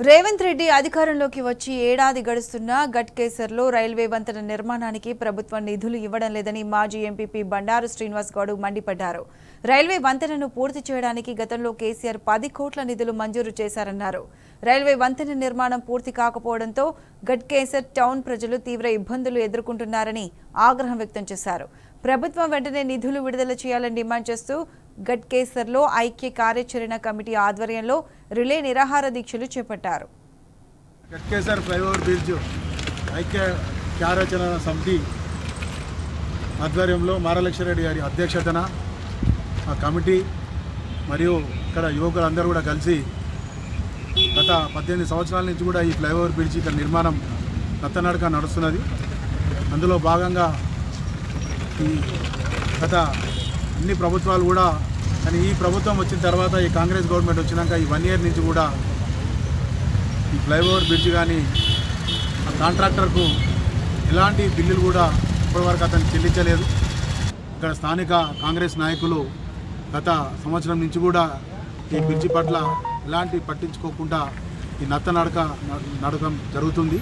రేవంత్ రెడ్డి అధికారంలోకి వచ్చి ఏడాది గడుస్తున్నా గట్కేసర్లో రైల్వే వంతెన నిర్మాణానికి ప్రభుత్వం నిధులు ఇవ్వడం లేదని మాజీ ఎంపీపీ బండారు శ్రీనివాస్ గౌడ్ మండిపడ్డారు. రైల్వే వంతెనను పూర్తి చేయడానికి గతంలో కేసీఆర్ 10 కోట్ల నిధులు మంజూరు చేశారన్నారు. రైల్వే వంతెన నిర్మాణం పూర్తి కాకపోవడంతో గట్కేసర్ టౌన్ ప్రజలు తీవ్ర ఇబ్బందులు ఎదుర్కొంటున్నారని ఆగ్రహం వ్యక్తం చేశారు. ప్రభుత్వం వెంటనే నిధులు విడుదల చేయాలని డిమాండ్ చేస్తూ గట్కేసర్లో ఐక్య కార్యాచరణ కమిటీ ఆధ్వర్యంలో రిలే నిరాహార దీక్షలు చేపట్టారు. గట్కేసర్ ఫ్లైఓవర్ బ్రిడ్జ్ ఐక్య కార్యాచరణ సమితి ఆధ్వర్యంలో మారలక్ష్మరెడ్డి గారి అధ్యక్షతన ఆ కమిటీ మరియు ఇక్కడ యువకులందరూ కూడా కలిసి గత 18 సంవత్సరాల నుంచి కూడా ఈ ఫ్లైఓవర్ బ్రిడ్జ్ ఇక్కడ నిర్మాణం నత్తనడక నడుస్తున్నది. అందులో భాగంగా ఈ గత అన్ని ప్రభుత్వాలు కూడా కానీ ఈ ప్రభుత్వం వచ్చిన తర్వాత ఈ కాంగ్రెస్ గవర్నమెంట్ వచ్చినాక ఈ 1 ఇయర్ నుంచి కూడా ఈ ఫ్లైఓవర్ బ్రిడ్జ్ కానీ ఆ కాంట్రాక్టర్కు ఎలాంటి బిల్లులు కూడా ఇప్పటివరకు అతను చెల్లించలేదు. ఇక్కడ స్థానిక కాంగ్రెస్ నాయకులు గత సంవత్సరం నుంచి కూడా ఈ బ్రిడ్జి పట్ల ఎలాంటి పట్టించుకోకుండా ఈ నడకం జరుగుతుంది.